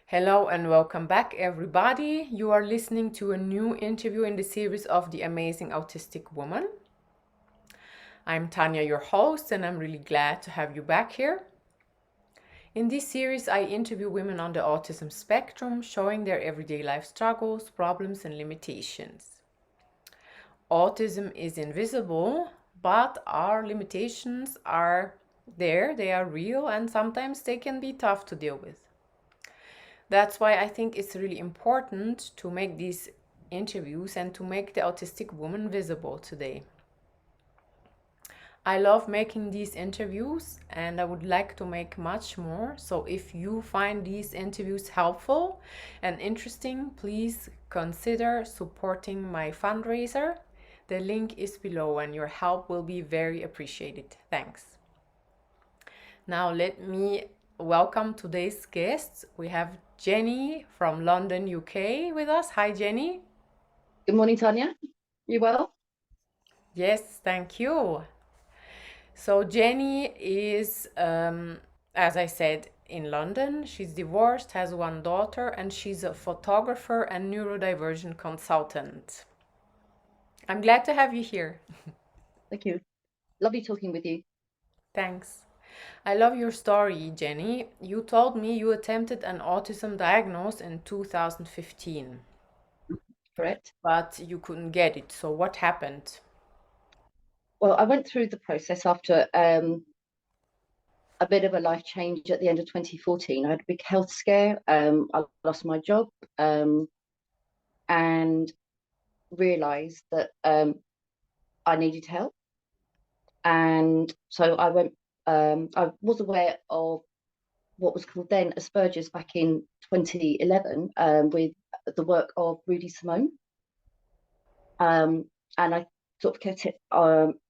Hello and welcome back, everybody. You are listening to a new interview in the series of The Amazing Autistic Woman. I'm Tanya, your host, and I'm really glad to have you back here. In this series, I interview women on the autism spectrum, showing their everyday life struggles, problems, and limitations. Autism is invisible, but our limitations are there, they are real, and sometimes they can be tough to deal with. That's why I think it's really important to make these interviews and to make the autistic woman visible today. I love making these interviews and I would like to make much more. So if you find these interviews helpful and interesting, please consider supporting my fundraiser. The link is below and your help will be very appreciated. Thanks. Now let me welcome today's guests. We have Jennie from London, UK with us. Hi, Jennie. Good morning, Tanya. You well? Yes, thank you. So Jennie is, as I said, in London. She's divorced, has one daughter, and she's a photographer and neurodivergent consultant. I'm glad to have you here. Thank you. Lovely talking with you. Thanks. I love your story, Jennie. You told me you attempted an autism diagnosis in 2015, Correct. but you couldn't get it. So what happened? Well, I went through the process after a bit of a life change at the end of 2014. I had a big health scare. I lost my job and realised that I needed help. And so I went. I was aware of what was called then Asperger's back in 2011 with the work of Rudy Simone. And I sort of kept it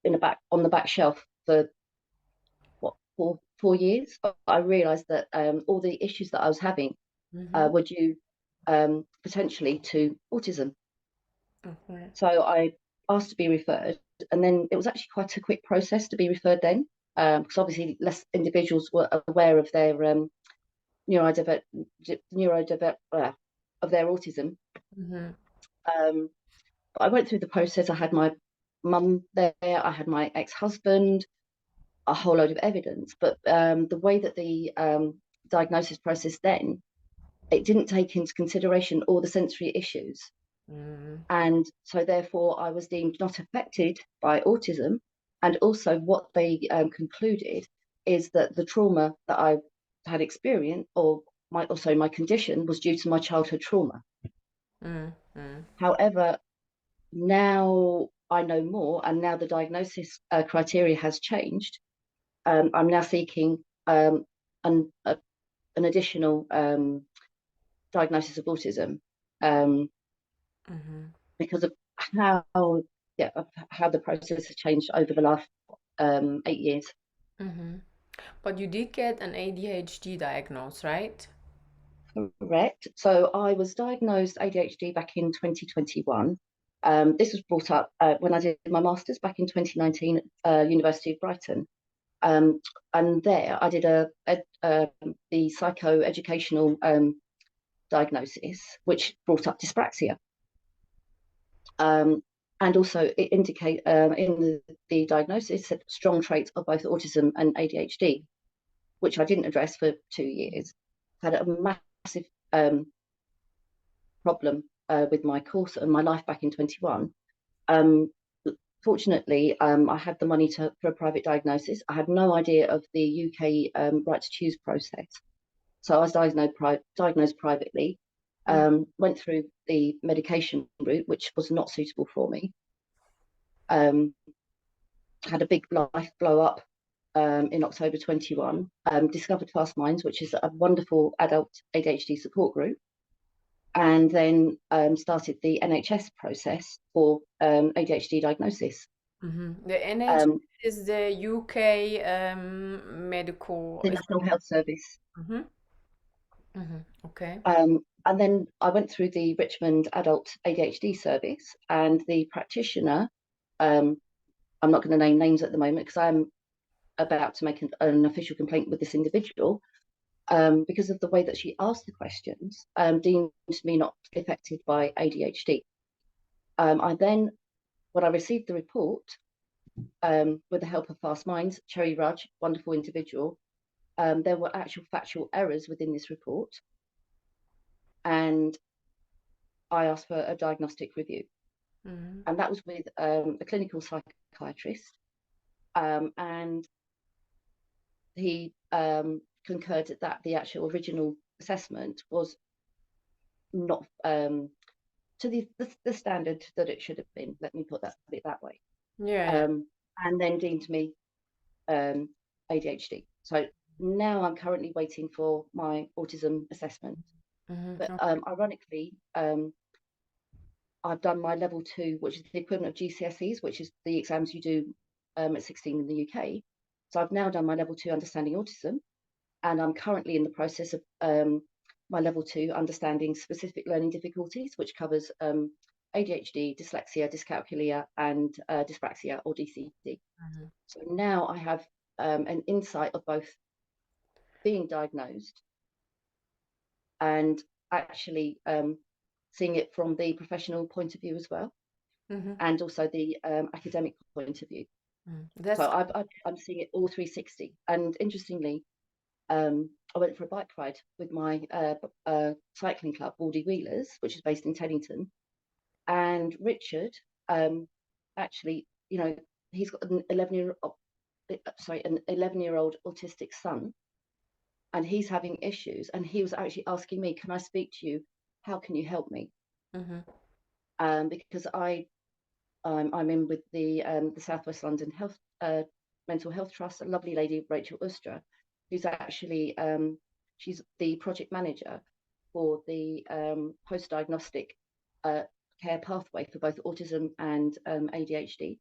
in the back on the back shelf for what 4 years. But I realised that all the issues that I was having were due potentially to autism. Okay. So I asked to be referred, and then it was actually quite a quick process to be referred then, because obviously less individuals were aware of their neurodiver of their autism. Mm-hmm. Um, but I went through the process. I had my mum there, I had my ex-husband, a whole load of evidence. But the way that the diagnosis process then, it didn't take into consideration all the sensory issues. Mm-hmm. And so therefore I was deemed not affected by autism. And also what they concluded is that the trauma that I had experienced, or my condition, was due to my childhood trauma. Mm-hmm. However, now I know more, and now the diagnosis criteria has changed. I'm now seeking an, an additional diagnosis of autism um, Mm-hmm. because of how of how the process has changed over the last 8 years. Mm-hmm. But you did get an ADHD diagnosis, right? Correct. So I was diagnosed ADHD back in 2021. This was brought up when I did my master's back in 2019 at University of Brighton. And there I did the psychoeducational diagnosis, which brought up dyspraxia. Um, and also it indicate in the diagnosis that strong traits of both autism and ADHD, which I didn't address for 2 years. Had a massive problem with my course and my life back in 21. Um, Fortunately, I had the money for a private diagnosis. I had no idea of the UK right to choose process. So I was diagnosed privately, went through the medication route, which was not suitable for me. Um, had a big life blow up in October 21. Discovered Fast Minds, which is a wonderful adult ADHD support group, and then started the NHS process for ADHD diagnosis. Mm-hmm. The NHS Um, is the UK medical. the National Health Service. Mm-hmm. Mm-hmm. Okay. And then I went through the Richmond Adult ADHD Service, and the practitioner, um, I'm not going to name names at the moment because I'm about to make an official complaint with this individual, because of the way that she asked the questions, deemed me not affected by ADHD. I then, when I received the report, with the help of Fast Minds, Cherry Rudge, wonderful individual, there were actual factual errors within this report, and I asked for a diagnostic review. Mm-hmm. And that was with a clinical psychiatrist, and he concurred that the actual original assessment was not to the standard that it should have been. Let me put it that way. Yeah. And then deemed me ADHD. So now I'm currently waiting for my autism assessment. Mm-hmm. But Okay. ironically, I've done my level 2, which is the equivalent of GCSEs, which is the exams you do at 16 in the UK. So I've now done my level 2 understanding autism, and I'm currently in the process of my level 2 understanding specific learning difficulties, which covers ADHD, dyslexia, dyscalculia, and dyspraxia or DCD. Mm-hmm. So now I have an insight of both being diagnosed and actually seeing it from the professional point of view as well, Mm-hmm. and also the academic point of view. That's So I'm seeing it all 360. And interestingly, I went for a bike ride with my cycling club, Baldy Wheelers, which is based in Teddington. And Richard, actually, he's got an 11-year-old autistic son, and he's having issues. And he was actually asking me, "Can I speak to you? How can you help me?" Mm-hmm. Because I'm in with the Southwest London Health Mental Health Trust, a lovely lady, Rachel Ustra, who's actually she's the project manager for the post-diagnostic care pathway for both autism and ADHD.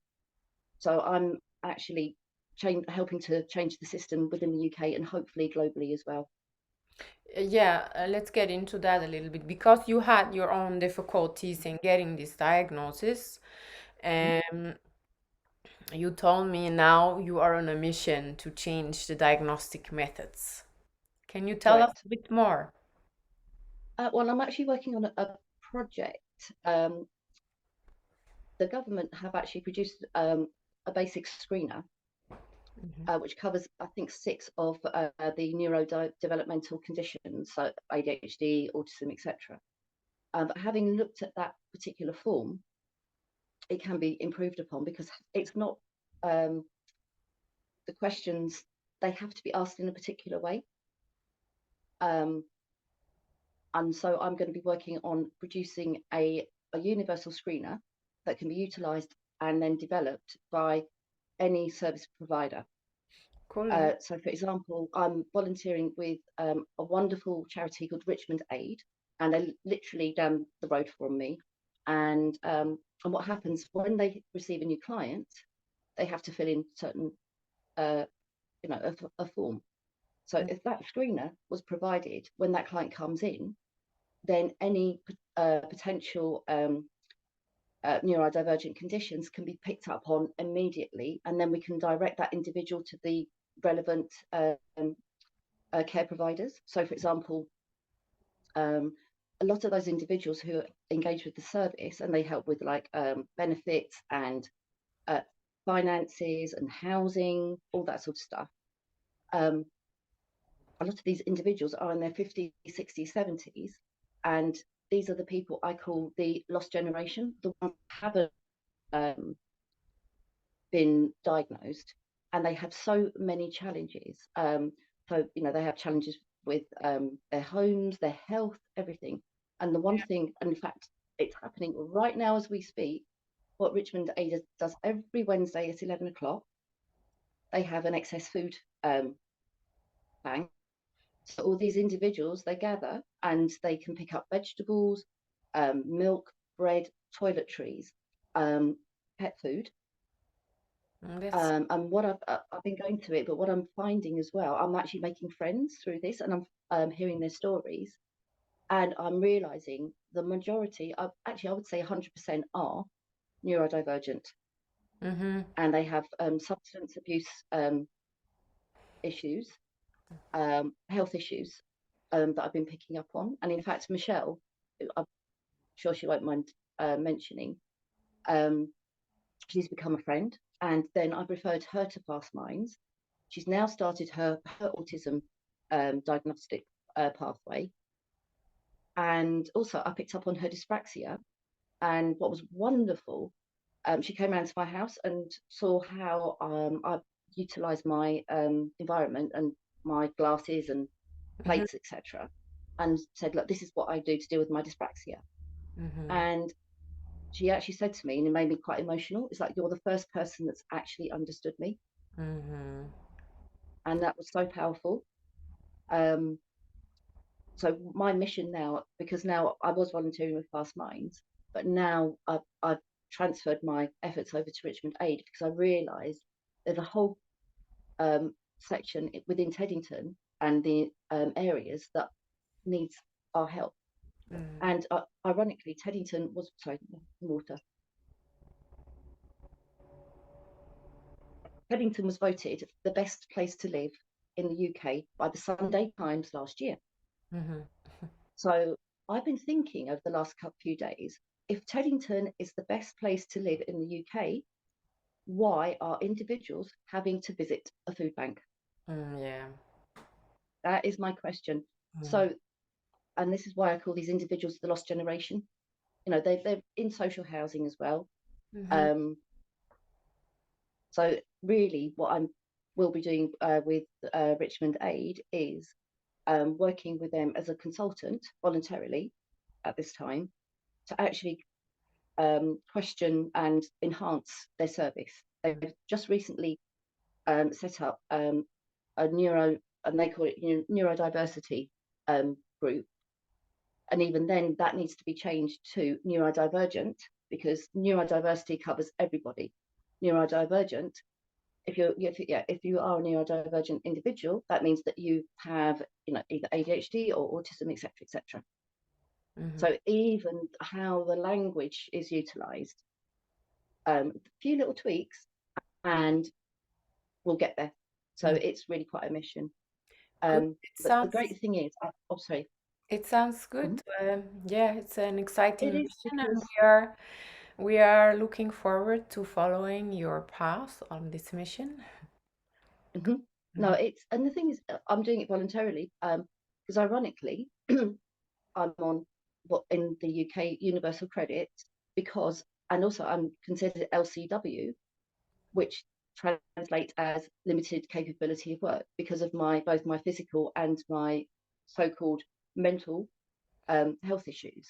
So I'm actually helping to change the system within the UK and hopefully globally as well. Yeah, let's get into that a little bit because you had your own difficulties in getting this diagnosis. And you told me now you are on a mission to change the diagnostic methods. Can you tell us Correct. a bit more? Well, I'm actually working on a project. The government have actually produced a basic screener, Mm-hmm. which covers, I think, 6 of the neurodevelopmental conditions, so ADHD, autism, etc. But having looked at that particular form, it can be improved upon because it's not the questions, they have to be asked in a particular way. And so I'm going to be working on producing a universal screener that can be utilised and then developed by any service provider. Cool. So, for example, I'm volunteering with a wonderful charity called Richmond Aid, and they're literally down the road from me. And what happens when they receive a new client, they have to fill in certain, a form. So if that screener was provided when that client comes in, then any potential neurodivergent conditions can be picked up on immediately, and then we can direct that individual to the relevant care providers. So, for example, a lot of those individuals who are engaged with the service and they help with like benefits and finances and housing, all that sort of stuff. A lot of these individuals are in their 50s, 60s, 70s, and these are the people I call the lost generation, the ones who haven't been diagnosed, and they have so many challenges. So, they have challenges with their homes, their health, everything. And the one thing, and in fact, it's happening right now as we speak, what Richmond Aid does every Wednesday at 11 o'clock, they have an excess food bank. So all these individuals, they gather and they can pick up vegetables, milk, bread, toiletries, pet food. That's And what I've been going through it, but what I'm finding as well, I'm actually making friends through this, and I'm hearing their stories, and I'm realizing the majority, I would say 100% are neurodivergent, mm-hmm. and they have substance abuse issues, health issues that I've been picking up on. And in fact, Michelle, I'm sure she won't mind mentioning, um, she's become a friend. And then I've referred her to Fast Minds. She's now started her autism diagnostic pathway. And also, I picked up on her dyspraxia. And what was wonderful, she came around to my house and saw how I utilised my environment and my glasses and Mm-hmm. plates, etc., and said, "Look, this is what I do to deal with my dyspraxia." Mm-hmm. And she actually said to me, and it made me quite emotional. It's like, "You're the first person that's actually understood me," Mm-hmm. and that was so powerful. Um, so my mission now, because now I was volunteering with Fast Minds, but now I've transferred my efforts over to Richmond Aid because I realised there's a whole section within Teddington and the areas that needs our help. Mm-hmm. And ironically, Teddington was, sorry, water. Teddington was voted the best place to live in the UK by the Sunday Times last year. Mm-hmm. So I've been thinking over the last few days, if Teddington is the best place to live in the UK, why are individuals having to visit a food bank? Yeah. That is my question. Mm-hmm. So, and this is why I call these individuals the lost generation. You know, they're in social housing as well. Mm-hmm. Um, so really, what I will be doing with Richmond Aid is working with them as a consultant voluntarily at this time to actually question and enhance their service. They've just recently set up a neuro, and they call it neurodiversity group. And even then, that needs to be changed to neurodivergent because neurodiversity covers everybody. Neurodivergent, if you are a neurodivergent individual, that means that you have either ADHD or autism, etc., etc. Mm-hmm. So even how the language is utilised, a few little tweaks, and we'll get there. So Mm. it's really quite a mission. Good. But the great thing is, oh, sorry. It sounds good. Mhm. Yeah, it's an It exciting is mission, and because we are looking forward to following your path on this mission. mhm. No, Mhm. it's, and the thing is, I'm doing it voluntarily because ironically, I'm on what in the UK Universal Credit because, and also I'm considered LCW, which translates as limited capability of work because of my both my physical and my so-called mental health issues.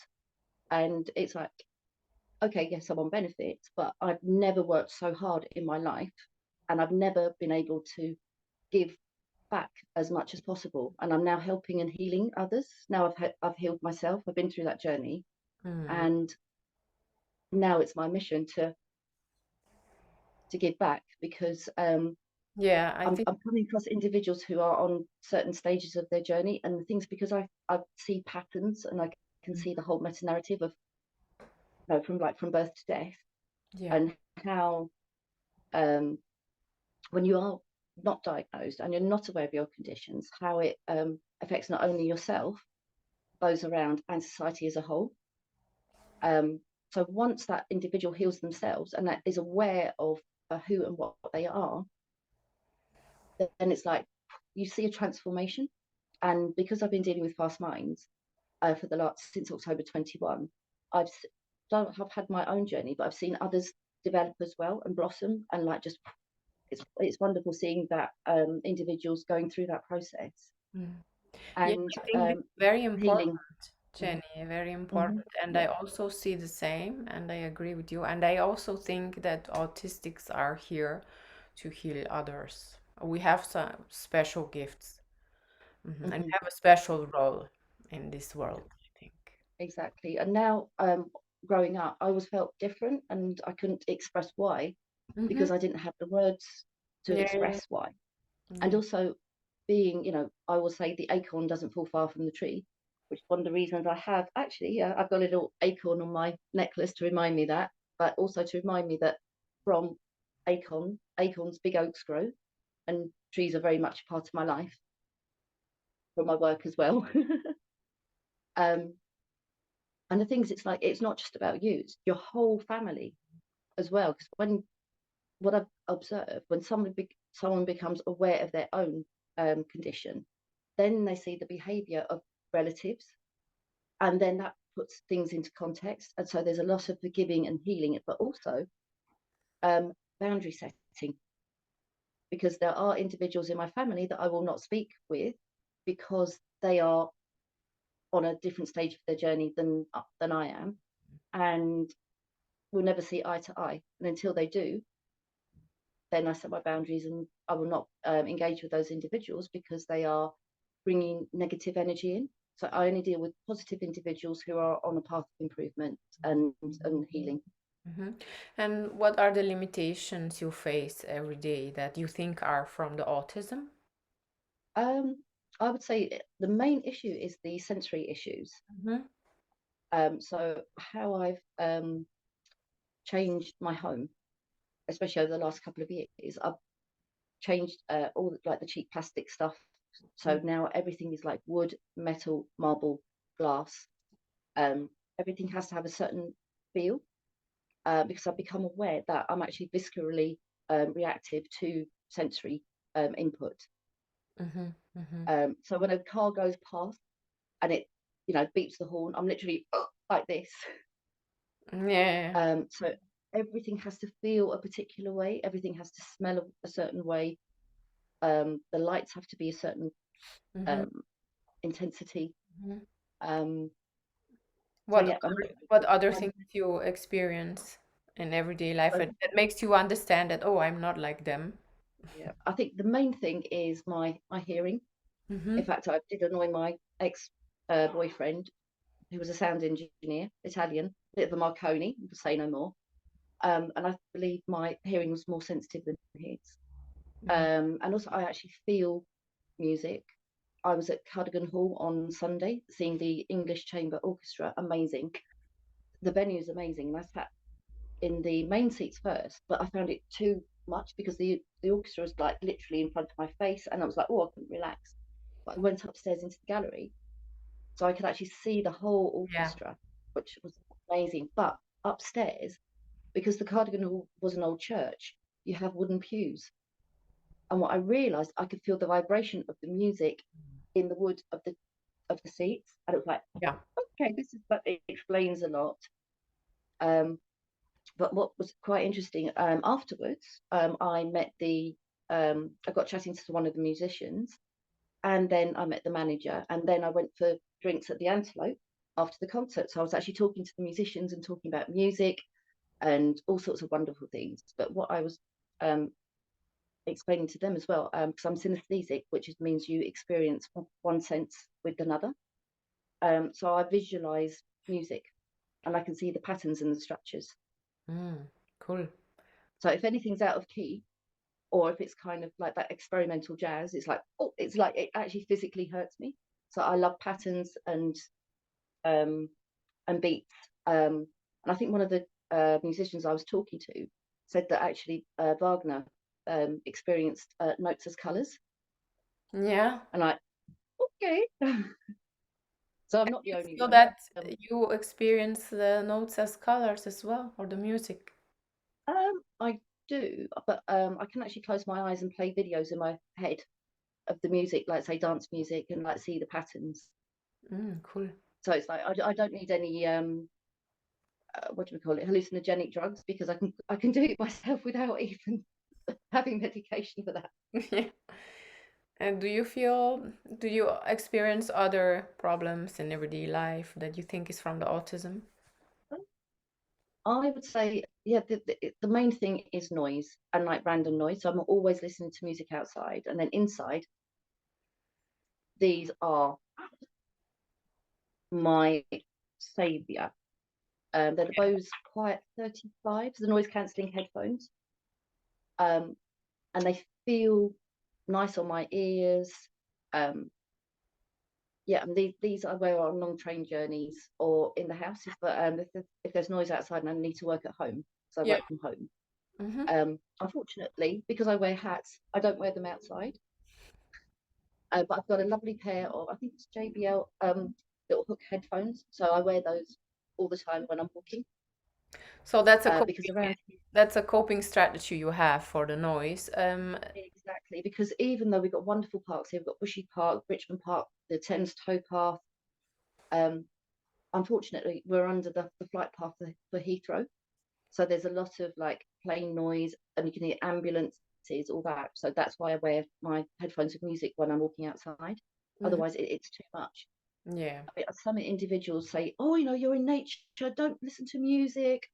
And it's like, okay, yes, I'm on benefits, but I've never worked so hard in my life, and I've never been able to give back as much as possible. And I'm now helping and healing others. Now I've healed myself. I've been through that journey, Mm. and now it's my mission to give back because Yeah, I think. I'm coming across individuals who are on certain stages of their journey, and the things because I see patterns and I can Mm. see the whole meta narrative of from birth to death, Yeah. and how um, when you are not diagnosed and you're not aware of your conditions, how it affects not only yourself, those around, and society as a whole. Um, so once that individual heals themselves and that is aware of who and what they are, then it's like you see a transformation. And because I've been dealing with Fast Minds for the last since October 21, I've don't have had my own journey, but I've seen others develop as well and blossom, and like just it's wonderful seeing that individuals going through that process Mm. Yeah, and I think this is very important, healing. Jenny, very Mm-hmm. important. And I Yeah. also see the same, and I agree with you. And I also think that autistics are here to heal others. We have some special gifts, and Mm-hmm. have a special role in this world, I think. Exactly. And now, growing up, I always felt different, and I couldn't express why Mm-hmm. because I didn't have the words to Yeah, express why. And yeah. also, being, I will say the acorn doesn't fall far from the tree, which is one of the reasons I have actually, yeah, I've got a little acorn on my necklace to remind me that, but also to remind me that from acorns, big oaks grow, and trees are very much a part of my life. from my work as well. um, and the things, it's like, it's not just about you, it's your whole family as well. Because what I've observed, when someone becomes aware of their own condition, then they see the behaviour of relatives, and then that puts things into context. And so there's a lot of forgiving and healing, but also boundary setting, because there are individuals in my family that I will not speak with because they are on a different stage of their journey than I am, and we'll never see eye to eye. And until they do, then I set my boundaries, and I will not engage with those individuals because they are bringing negative energy in. So I only deal with positive individuals who are on a path of improvement and healing. Mm-hmm. And what are the limitations you face every day that you think are from the autism? I would say the main issue is the sensory issues. So how I've changed my home, especially over the last couple of years, I've changed all like the cheap plastic stuff. So now everything is like wood, metal, marble, glass. Everything has to have a certain feel, because I've become aware that I'm actually viscerally reactive to sensory input. So when a car goes past and it, beeps the horn, I'm literally like this. Yeah. So everything has to feel a particular way. Everything has to smell a certain way. The lights have to be a certain intensity. So What yeah, what other things you experience in everyday life that makes you understand that, oh, I'm not like them? yeah, I think the main thing is my hearing. In fact, I did annoy my ex boyfriend, who was a sound engineer, Italian, bit of a Marconi, say no more. And I believe my hearing was more sensitive than his. And also, I actually feel music. I was at Cardigan Hall on Sunday seeing the English Chamber Orchestra. Amazing. The venue is amazing. And I sat in the main seats first, but I found it too much because the orchestra was like literally in front of my face. And I was like, oh, I couldn't relax. But I went upstairs into the gallery so I could actually see the whole orchestra, which was amazing. But upstairs, because the Cardigan Hall was an old church, you have wooden pews. And what I realised, I could feel the vibration of the music in the wood of the seats, and it was like, Yeah. okay, it explains a lot. But what was quite interesting, afterwards, I met I got chatting to one of the musicians, and then I met the manager, and then I went for drinks at the Antelope after the concert. So I was actually talking to the musicians and talking about music and all sorts of wonderful things. But what I was explaining to them as well, because I'm synesthetic, which means you experience one sense with another. So I visualize music, and I can see the patterns and the structures. Cool. So if anything's out of key, or if it's kind of like that experimental jazz, it's like, oh, it's like it actually physically hurts me. So I love patterns and beats. And I think one of the musicians I was talking to said that actually Wagner experienced notes as colours. Yeah. And okay. So I'm not the You only feel one. that you experience the notes as colors as well, or the music? I do, but I can actually close my eyes and play videos in my head of the music, like say dance music, and like see the patterns. Cool. So it's like I don't need any what do we call it, hallucinogenic drugs, because I can do it myself without even having medication for that. Yeah. And do you experience other problems in everyday life that you think is from the autism? I would say, yeah, the main thing is noise, and like random noise. So I'm always listening to music outside, and then inside, these are my savior. They're the Bose Quiet 35s, the noise cancelling headphones, and they feel nice on my ears. Yeah, and these I wear on long train journeys or in the house. If there's noise outside and I need to work at home, so I Yeah. work from home. Unfortunately, because I wear hats, I don't wear them outside. But I've got a lovely pair of, I think it's JBL little hook headphones. So I wear those all the time when I'm walking So because around here, that's a coping strategy you have for the noise. exactly, because even though we've got wonderful parks here, we've got Bushy Park, Richmond Park, the Thames towpath. Unfortunately, we're under the flight path for Heathrow. So there's a lot of like plane noise and you can hear ambulances, all that. So that's why I wear my headphones with music when I'm walking outside. Mhm. Otherwise, it's too much. Yeah. I mean, some individuals say, oh, you're in nature, don't listen to music.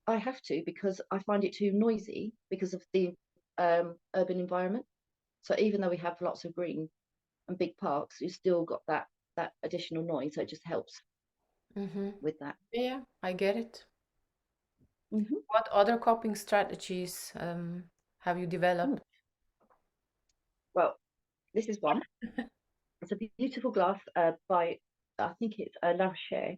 I have to because I find it too noisy because of the urban environment. So even though we have lots of green and big parks, you still got that additional noise. So it just helps Mm-hmm. with that. Yeah, I get it. Hmm. What other coping strategies have you developed? Well, this is one. It's a beautiful glass by, I think it's La Rocher.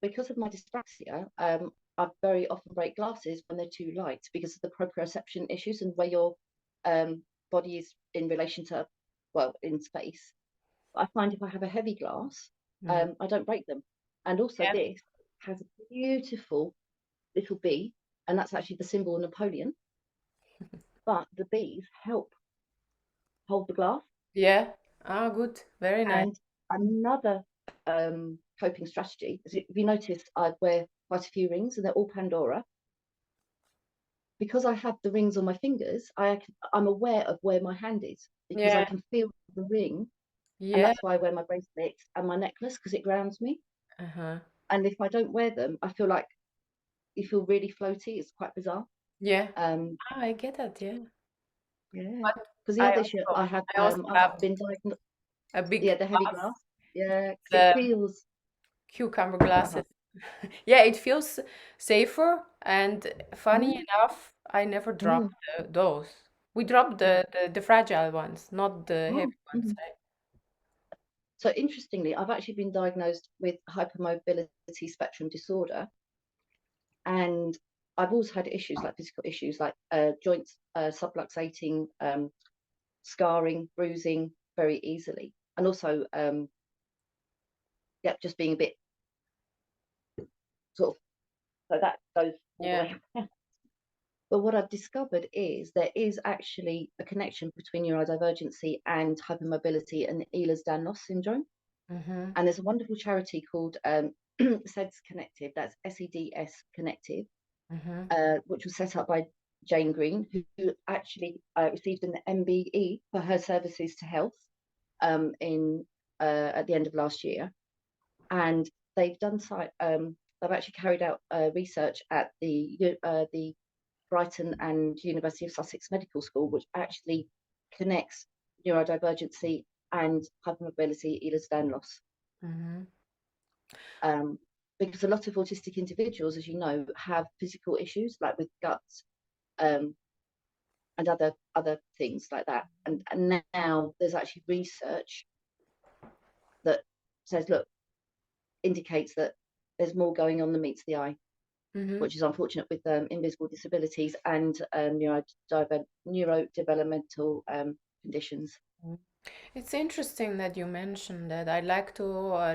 Because of my dyspraxia, I very often break glasses when they're too light because of the proprioception issues and where your um, body is in relation to, well, in space. I find if I have a heavy glass, Mm. I don't break them. And also, Yeah. this has a beautiful little bee, and that's actually the symbol of Napoleon. But the bees help hold the glass. Yeah. Ah, good. Very nice. And another coping strategy is if you notice, I wear quite a few rings, and they're all Pandora. Because I have the rings on my fingers, I'm aware of where my hand is because I Yeah. can feel the ring, and Yeah. that's why I wear my bracelets and my necklace because it grounds me. Uh-huh. And if I don't wear them, I feel like you feel really floaty. It's quite bizarre. Yeah. Um, Ah, I get that. Yeah. yeah, But because the other issue I also I've have been diagnosed. a big Yeah, the heavy glass, glass. Yeah, because it the feels. cucumber Uh-huh. glasses. Yeah, it feels safer and funny Mm, enough, I never dropped mm, those. We dropped mm, the fragile ones, not the mm, heavy ones. mm. So interestingly, I've actually been diagnosed with hypermobility spectrum disorder, and I've also had issues like physical issues like joints subluxating, scarring, bruising very easily, and also yeah, just being a bit sort of, so that goes all the Yeah. way. But what I've discovered is there is actually a connection between neurodivergency and hypermobility and Ehlers-Danlos syndrome. Mm-hmm. And there's a wonderful charity called SEDS Connective, that's SEDS Connective, Mm-hmm. which was set up by Jane Green, who actually received an MBE for her services to health in at the end of last year. And they've done they've actually carried out research at the Brighton and University of Sussex Medical School, which actually connects neurodivergency and hypermobility, Ehlers-Danlos. Mm-hmm. Um, because a lot of autistic individuals, as you know, have physical issues like with guts um, and other things like that. And now there's actually research that says, look, indicates that there's more going on than meets the eye, Mm-hmm. which is unfortunate with invisible disabilities and neurodevelopmental conditions. It's interesting that you mentioned that. I'd like to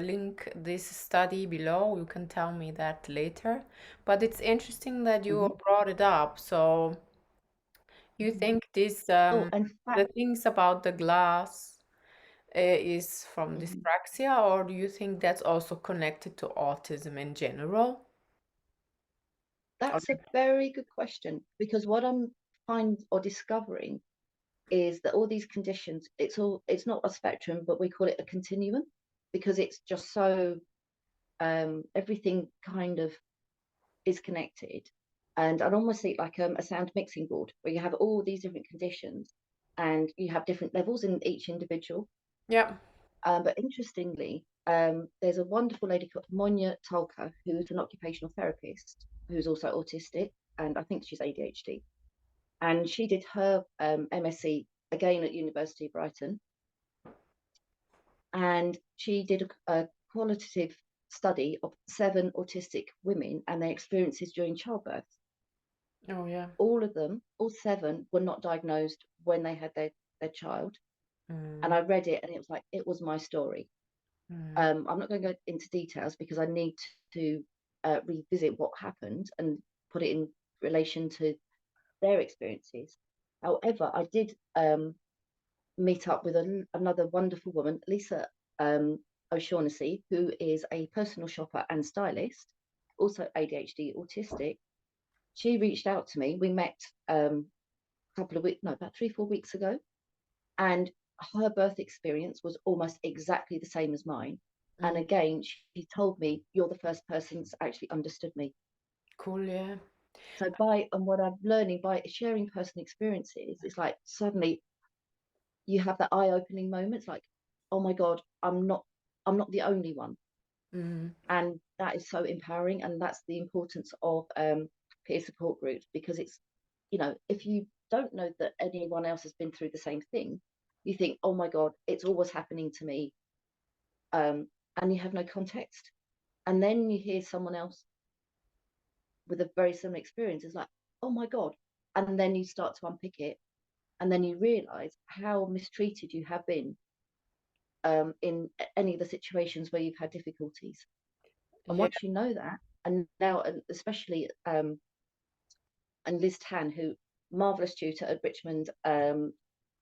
link this study below. You can tell me that later. But it's interesting that you Mm-hmm. brought it up. So you Mm-hmm. think this Oh, in the fact, things about the glass is from mhm, dyspraxia, or do you think that's also connected to autism in general? Or- that's a very good question because what I'm finding or discovering is that all these conditions, it's not a spectrum, but we call it a continuum because it's just so everything kind of is connected. And I'd almost see it like a sound mixing board where you have all these different conditions and you have different levels in each individual. Yeah. But interestingly, there's a wonderful lady called Monya Tolka, who's an occupational therapist who's also autistic, and I think she's ADHD. And she did her MSc again at University of Brighton, and she did a qualitative study of 7 autistic women and their experiences during childbirth. Oh, yeah. All of them, all 7, were not diagnosed when they had their child. And I read it and it was like, it was my story. I'm not going to go into details because I need to revisit what happened and put it in relation to their experiences. However, I did meet up with another wonderful woman, Lisa O'Shaughnessy, who is a personal shopper and stylist, also ADHD autistic. She reached out to me. We met a couple of weeks, no, about 3-4 weeks ago, and her birth experience was almost exactly the same as mine. And again, she told me, you're the first person that's actually understood me. Cool, yeah. So and what I'm learning by sharing personal experiences, it's like suddenly you have that eye-opening moments, like, oh my God, I'm not the only one. And that is so empowering. And that's the importance of peer support groups, because it's, if you don't know that anyone else has been through the same thing, you think, oh my God, it's always happening to me. And you have no context. And then you hear someone else with a very similar experience. It's like, oh my God. And then you start to unpick it. And then you realize how mistreated you have been in any of the situations where you've had difficulties. And Yeah. once you know that, and now especially and Liz Tan, who marvelous tutor at Richmond and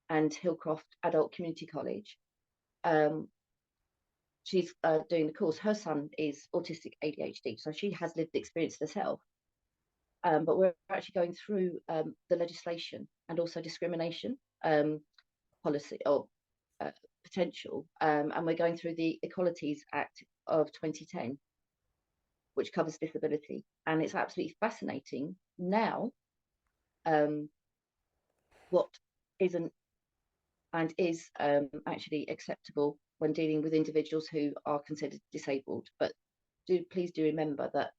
Hillcroft Adult Community College, she's doing the course. Her son is autistic ADHD, so she has lived the experience herself. But we're actually going through the legislation and also discrimination policy or potential, and we're going through the Equalities Act of 2010, which covers disability. And it's absolutely fascinating now what isn't and is actually acceptable when dealing with individuals who are considered disabled. But please do remember that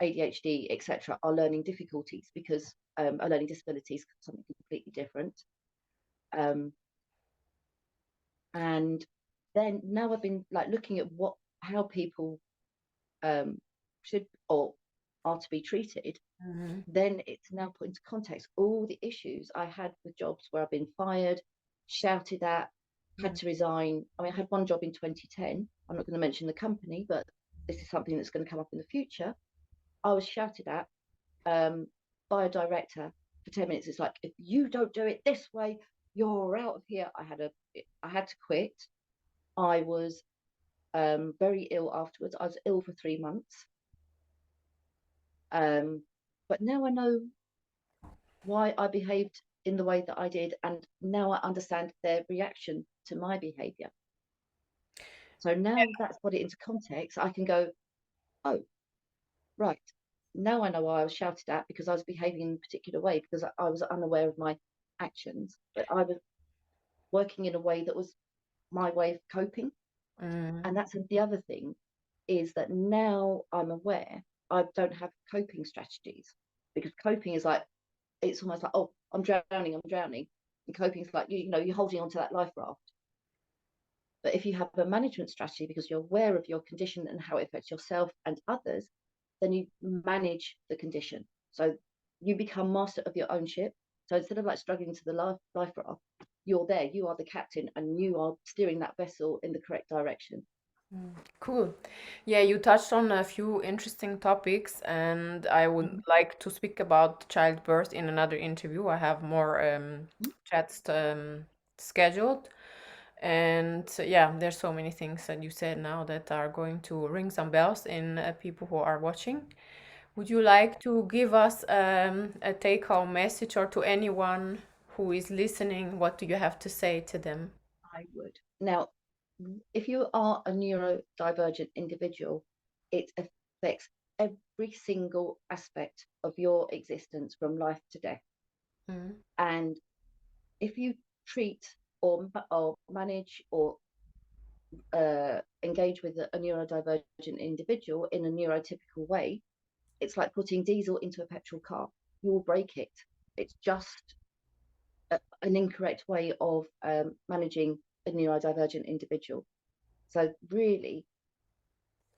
ADHD, etc., are learning difficulties, because are learning disabilities, something completely different. And then now I've been like looking at how people should or are to be treated. Then it's now put into context all the issues I had with jobs where I've been fired, shouted at, had to resign. I mean, I had one job in 2010. I'm not going to mention the company, but this is something that's going to come up in the future. I was shouted at by a director for 10 minutes. It's like, if you don't do it this way, you're out of here. I had to quit. I was very ill afterwards. I was ill for 3 months. But now I know why I behaved in the way that I did, and now I understand their reaction to my behavior. So now that's put it into context, I can go, oh, right. Now I know why I was shouted at, because I was behaving in a particular way, because I was unaware of my actions, but I was working in a way that was my way of coping. And that's the other thing, is that now I'm aware I don't have coping strategies, because coping is like, it's almost like, oh, I'm drowning. And coping is like, you're holding on to that life raft. But if you have a management strategy, because you're aware of your condition and how it affects yourself and others, then you manage the condition. So you become master of your own ship. So instead of like struggling to the life raft, you're there, you are the captain, and you are steering that vessel in the correct direction. Cool. Yeah, you touched on a few interesting topics, and I would like to speak about childbirth in another interview. I have more chats scheduled. And yeah, there's so many things that you said now that are going to ring some bells in people who are watching. Would you like to give us a take-home message, or to anyone who is listening, what do you have to say to them? I would. Now, if you are a neurodivergent individual, it affects every single aspect of your existence from life to death. And if you treat or manage or engage with a neurodivergent individual in a neurotypical way, it's like putting diesel into a petrol car. You will break it. It's just an incorrect way of managing a neurodivergent individual. So really,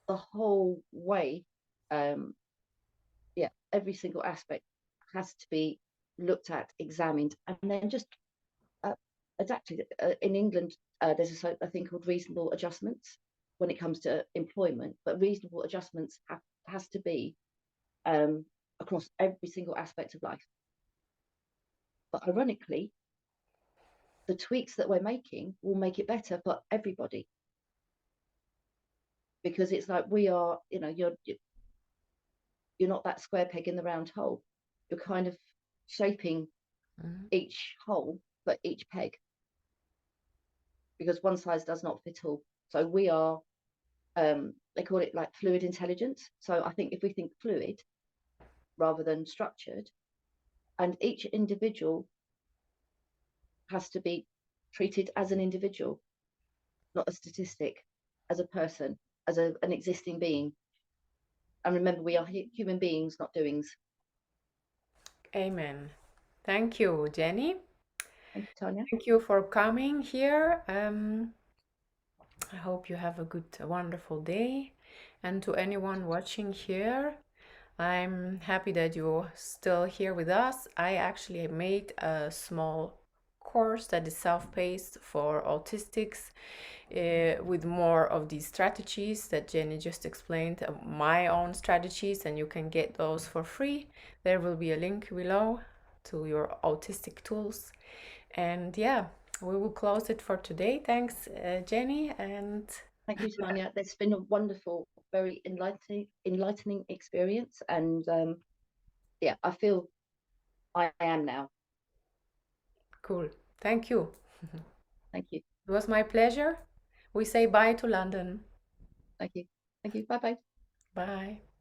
the whole way, every single aspect has to be looked at, examined, and then just adapted. In England, there's a thing called reasonable adjustments when it comes to employment, but reasonable adjustments has to be across every single aspect of life. But ironically, the tweaks that we're making will make it better for everybody, because it's like we are, you're not that square peg in the round hole. You're kind of shaping each hole for each peg, because one size does not fit all. So we are, they call it like fluid intelligence. So I think if we think fluid rather than structured, and each individual has to be treated as an individual, not a statistic, as a person, as an existing being. And remember, we are human beings, not doings. Amen. Thank you, Jenny. Thank you, Tanya. Thank you for coming here. I hope you have a wonderful day. And to anyone watching here, I'm happy that you're still here with us. I actually made a small course that is self-paced for autistics with more of these strategies that Jenny just explained, my own strategies, and you can get those for free. There will be a link below to your autistic tools. And yeah, we will close it for today. Thanks, Jenny, and thank you, Tanya. It's been a wonderful, very enlightening experience, and yeah, I feel I am now. Cool. Thank you. Thank you. It was my pleasure. We say bye to London. Thank you. Thank you. Bye bye. Bye.